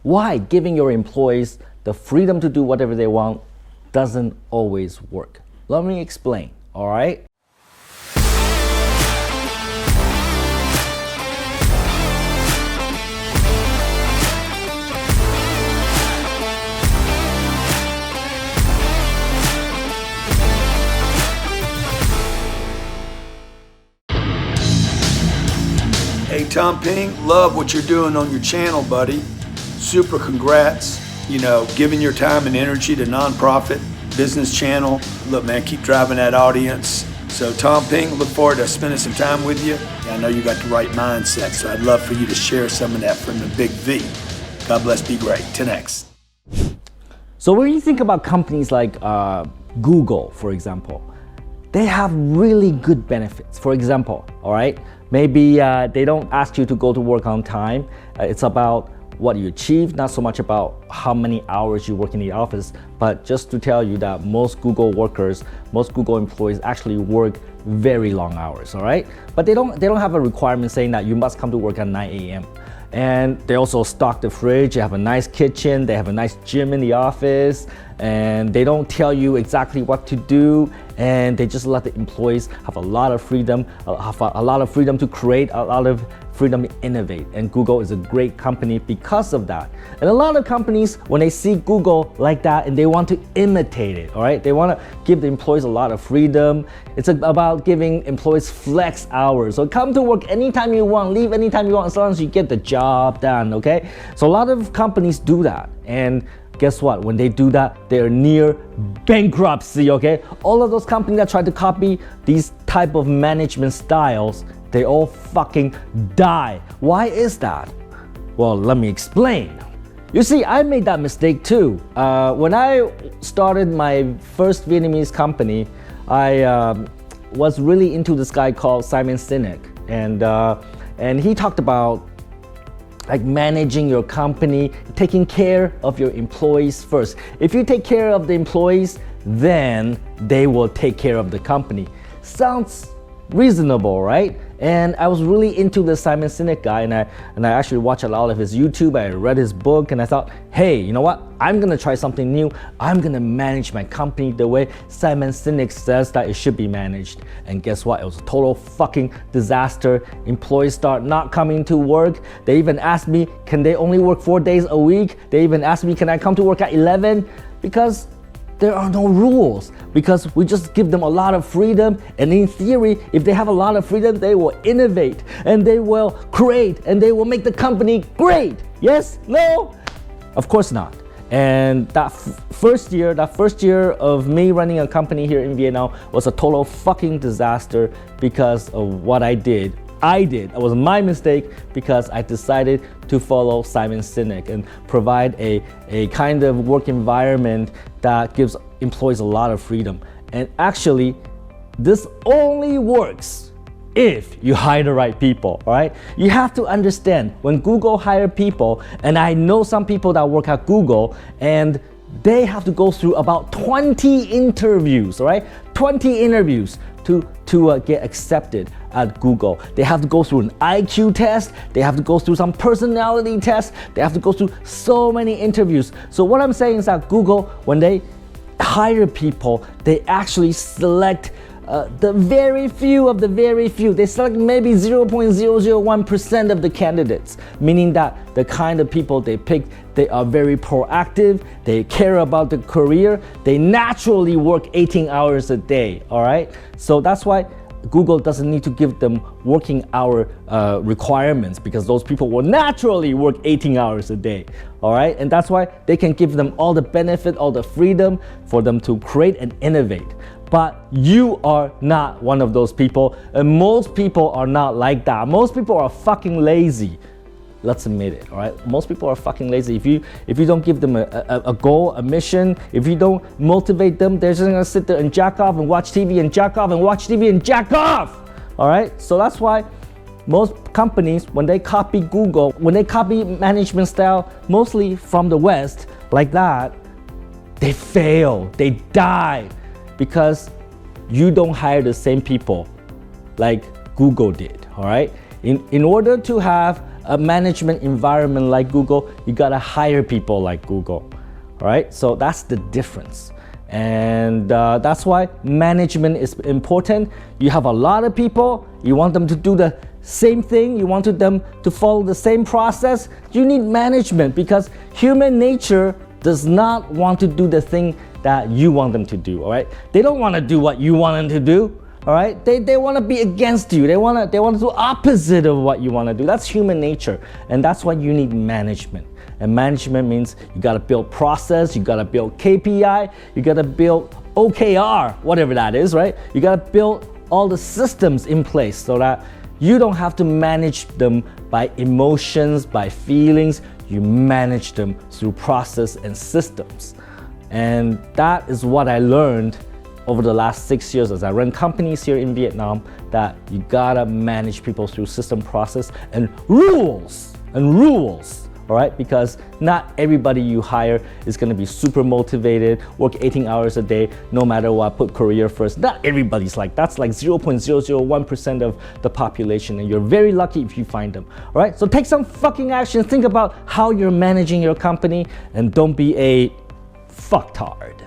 why giving your employees the freedom to do whatever they want doesn't always work. Let me explain, all right? Hey Tom Ping, love what you're doing on your channel, buddy. Super congrats. You know, giving your time and energy to nonprofit business channel. Look man, keep driving that audience. So Tom Ping, look forward to spending some time with you. I know you got the right mindset, so I'd love for you to share some of that from the big V. God bless, be great. 10X. So when you think about companies like Google, for example, they have really good benefits. For example, all right, maybe they don't ask you to go to work on time. It's about what you achieve, not so much about how many hours you work in the office, but just to tell you that most Google workers, most Google employees actually work very long hours, all right? But they don't have a requirement saying that you must come to work at 9 a.m. And they also stock the fridge, they have a nice kitchen, they have a nice gym in the office, and they don't tell you exactly what to do, and they just let the employees have a lot of freedom, a lot of freedom to create, a lot of freedom to innovate. And Google is a great company because of that. And a lot of companies, when they see Google like that and they want to imitate it, all right? They want to give the employees a lot of freedom. It's about giving employees flex hours. So come to work anytime you want, leave anytime you want, as long as you get the job done, okay? So a lot of companies do that. And guess what? When they do that, they're near bankruptcy, okay? All of those companies that try to copy these type of management styles, they all fucking die. Why is that? Well, let me explain. You see, I made that mistake too. When I started my first Vietnamese company, I was really into this guy called Simon Sinek, and he talked about like managing your company, taking care of your employees first. If you take care of the employees, then they will take care of the company. Sounds reasonable, right? And I was really into the Simon Sinek guy, and I actually watched a lot of his YouTube. I read his book, and I thought, hey, you know what? I'm gonna try something new. I'm gonna manage my company the way Simon Sinek says that it should be managed. And guess what? It was a total fucking disaster. Employees start not coming to work. They even asked me, can they only work 4 days a week? They even asked me, can I come to work at 11? Because there are no rules, because we just give them a lot of freedom, and in theory, if they have a lot of freedom, they will innovate, and they will create, and they will make the company great. Yes? No? Of course not. And that first year of me running a company here in Vietnam was a total fucking disaster because of what I did. It was my mistake because I decided to follow Simon Sinek and provide a kind of work environment that gives employees a lot of freedom. And actually, this only works if you hire the right people, all right? You have to understand, when Google hire people, and I know some people that work at Google, and they have to go through about 20 interviews, all right? 20 interviews to get accepted at Google. They have to go through an IQ test, they have to go through some personality tests, they have to go through so many interviews. So what I'm saying is that Google, when they hire people, they actually select the very few of the very few. They select maybe 0.001% of the candidates, meaning that the kind of people they pick, they are very proactive, they care about the career, they naturally work 18 hours a day, all right? So that's why Google doesn't need to give them working hour requirements, because those people will naturally work 18 hours a day, all right? And that's why they can give them all the benefit, all the freedom for them to create and innovate. But you are not one of those people, and most people are not like that. Most people are fucking lazy. Let's admit it, all right? Most people are fucking lazy. If you don't give them a goal, a mission, if you don't motivate them, they're just gonna sit there and jack off and watch TV and jack off and watch TV and jack off, all right? So that's why most companies, when they copy Google, when they copy management style, mostly from the West, like that, they fail, they die, because you don't hire the same people like Google did, all right? In order to have a management environment like Google, you gotta hire people like Google. All right, so that's the difference. And that's why management is important. You have a lot of people, you want them to do the same thing, you want them to follow the same process. You need management because human nature does not want to do the thing that you want them to do, all right? They don't want to do what you want them to do, all right? They want to be against you. They want to do opposite of what you want to do. That's human nature, and that's why you need management. And management means you got to build process, you got to build KPI, you got to build OKR, whatever that is, right? You got to build all the systems in place so that you don't have to manage them by emotions, by feelings. You manage them through process and systems. And that is what I learned over the last 6 years as I run companies here in Vietnam, that you gotta manage people through system, process, and rules. All right, because not everybody you hire is gonna be super motivated, work 18 hours a day, no matter what, put career first. Not everybody's like, that's like 0.001% of the population, and you're very lucky if you find them. All right, so take some fucking action, think about how you're managing your company, and don't be a fucktard.